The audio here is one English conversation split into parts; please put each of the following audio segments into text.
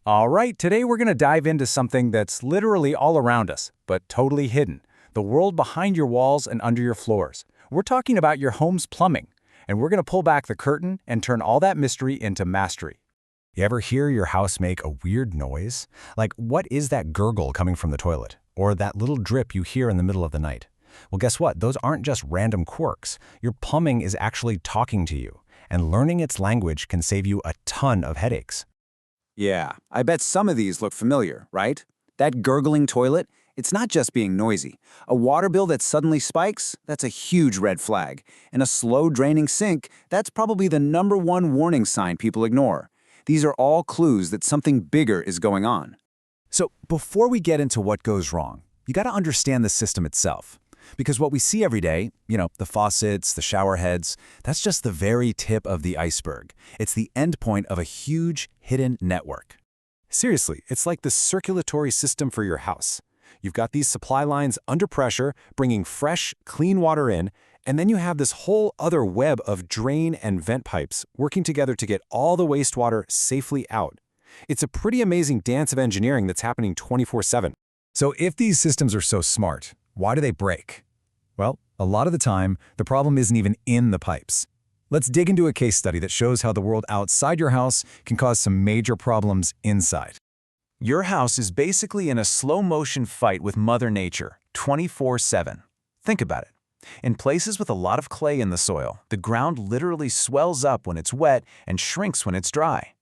All right, today we're going to dive into something that's literally all around us, but totally hidden. The world behind your walls and under your floors. We're talking about your home's plumbing, and we're going to pull back the curtain and turn all that mystery into mastery. You ever hear your house make a weird noise? Like, what is that gurgle coming from the toilet? Or that little drip you hear in the middle of the night? Well, guess what? Those aren't just random quirks. Your plumbing is actually talking to you, and learning its language can save you a ton of headaches. Yeah, I bet some of these look familiar, right? That gurgling toilet, it's not just being noisy. A water bill that suddenly spikes, that's a huge red flag. And a slow draining sink, that's probably the #1 warning sign people ignore. These are all clues that something bigger is going on. So before we get into what goes wrong, you got to understand the system itself. Because what we see every day, the faucets, the shower heads, that's just the very tip of the iceberg. It's the end point of a huge, hidden network. Seriously, it's like the circulatory system for your house. You've got these supply lines under pressure, bringing fresh, clean water in, and then you have this whole other web of drain and vent pipes working together to get all the wastewater safely out. It's a pretty amazing dance of engineering that's happening 24/7. So if these systems are so smart, why do they break? Well, a lot of the time, the problem isn't even in the pipes. Let's dig into a case study that shows how the world outside your house can cause some major problems inside. Your house is basically in a slow-motion fight with Mother Nature, 24/7. Think about it. In places with a lot of clay in the soil, the ground literally swells up when it's wet and shrinks when it's dry.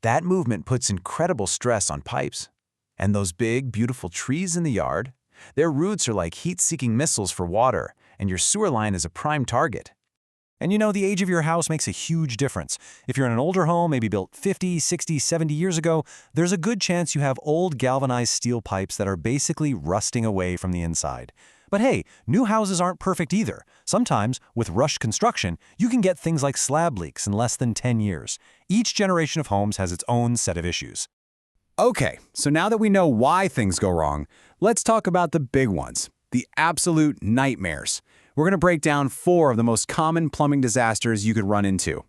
That movement puts incredible stress on pipes. And those big, beautiful trees in the yard, their roots are like heat-seeking missiles for water, and your sewer line is a prime target. And the age of your house makes a huge difference. If you're in an older home, maybe built 50, 60, 70 years ago, there's a good chance you have old galvanized steel pipes that are basically rusting away from the inside. But hey, new houses aren't perfect either. Sometimes, with rushed construction, you can get things like slab leaks in less than 10 years. Each generation of homes has its own set of issues. Okay, so now that we know why things go wrong, let's talk about the big ones, the absolute nightmares. We're going to break down 4 of the most common plumbing disasters you could run into.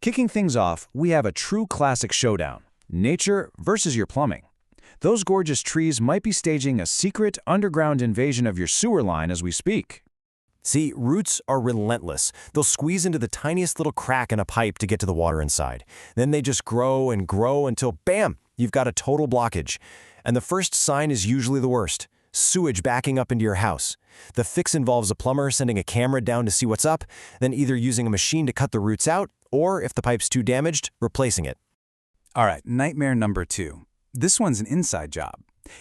Kicking things off, we have a true classic showdown, nature versus your plumbing. Those gorgeous trees might be staging a secret underground invasion of your sewer line as we speak. See, roots are relentless. They'll squeeze into the tiniest little crack in a pipe to get to the water inside. Then they just grow and grow until, bam, you've got a total blockage. And the first sign is usually the worst. Sewage backing up into your house. The fix involves a plumber sending a camera down to see what's up, then either using a machine to cut the roots out, or if the pipe's too damaged, replacing it. All right, nightmare number 2. This one's an inside job.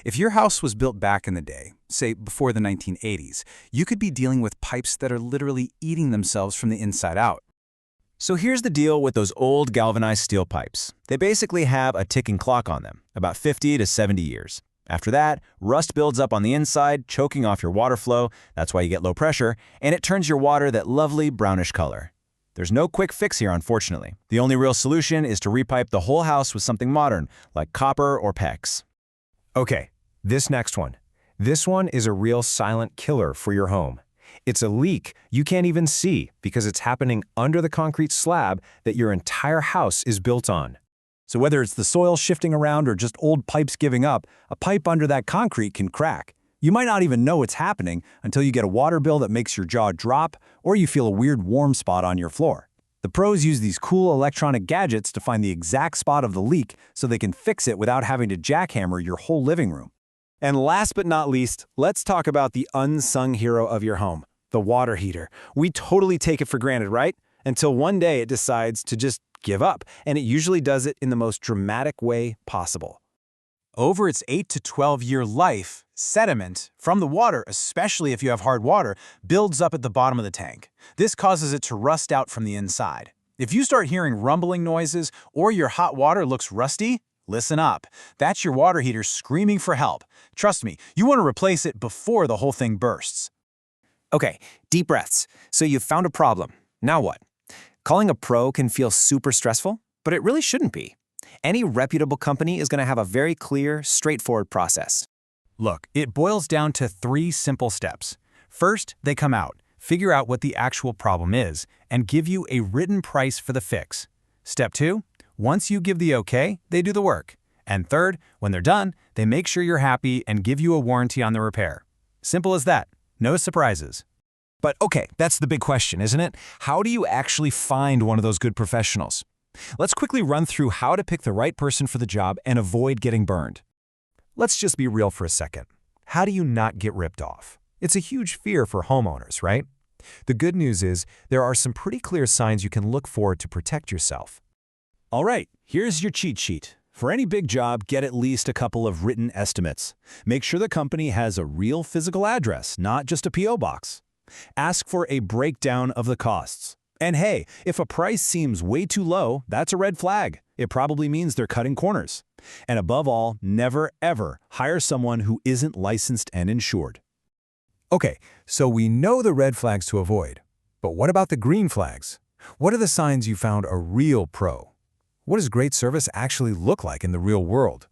If your house was built back in the day, say before the 1980s, you could be dealing with pipes that are literally eating themselves from the inside out. So here's the deal with those old galvanized steel pipes. They basically have a ticking clock on them, about 50 to 70 years. After that, rust builds up on the inside, choking off your water flow. That's why you get low pressure, and it turns your water that lovely brownish color. There's no quick fix here, unfortunately. The only real solution is to repipe the whole house with something modern, like copper or PEX. Okay, this next one. This one is a real silent killer for your home. It's a leak you can't even see because it's happening under the concrete slab that your entire house is built on. So whether it's the soil shifting around or just old pipes giving up, a pipe under that concrete can crack. You might not even know it's happening until you get a water bill that makes your jaw drop or you feel a weird warm spot on your floor. The pros use these cool electronic gadgets to find the exact spot of the leak so they can fix it without having to jackhammer your whole living room. And last but not least, let's talk about the unsung hero of your home, the water heater. We totally take it for granted, right? Until one day it decides to just give up, and it usually does it in the most dramatic way possible. Over its 8 to 12-year life, sediment from the water, especially if you have hard water, builds up at the bottom of the tank. This causes it to rust out from the inside. If you start hearing rumbling noises or your hot water looks rusty, listen up. That's your water heater screaming for help. Trust me, you want to replace it before the whole thing bursts. Okay, deep breaths. So you've found a problem. Now what? Calling a pro can feel super stressful, but it really shouldn't be. Any reputable company is going to have a very clear, straightforward process. Look, it boils down to 3 simple steps. First, they come out, figure out what the actual problem is, and give you a written price for the fix. Step 2, once you give the okay, they do the work. And third, when they're done, they make sure you're happy and give you a warranty on the repair. Simple as that. No surprises. But okay, that's the big question, isn't it? How do you actually find one of those good professionals? Let's quickly run through how to pick the right person for the job and avoid getting burned. Let's just be real for a second. How do you not get ripped off? It's a huge fear for homeowners, right? The good news is there are some pretty clear signs you can look for to protect yourself. All right, here's your cheat sheet. For any big job, get at least a couple of written estimates. Make sure the company has a real physical address, not just a P.O. box. Ask for a breakdown of the costs. And hey, if a price seems way too low, that's a red flag. It probably means they're cutting corners. And above all, never, ever hire someone who isn't licensed and insured. Okay, so we know the red flags to avoid. But what about the green flags? What are the signs you found a real pro? What does great service actually look like in the real world?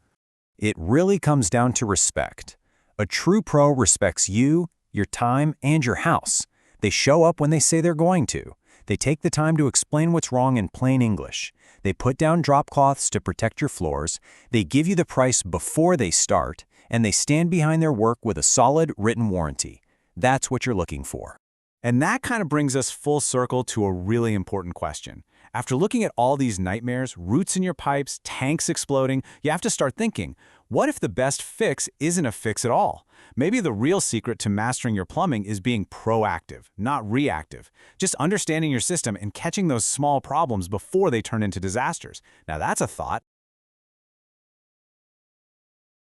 It really comes down to respect. A true pro respects you, your time, and your house. They show up when they say they're going to. They take the time to explain what's wrong in plain English. They put down drop cloths to protect your floors. They give you the price before they start, and they stand behind their work with a solid written warranty. That's what you're looking for. And that kind of brings us full circle to a really important question. After looking at all these nightmares, roots in your pipes, tanks exploding, you have to start thinking, what if the best fix isn't a fix at all? Maybe the real secret to mastering your plumbing is being proactive, not reactive. Just understanding your system and catching those small problems before they turn into disasters. Now that's a thought.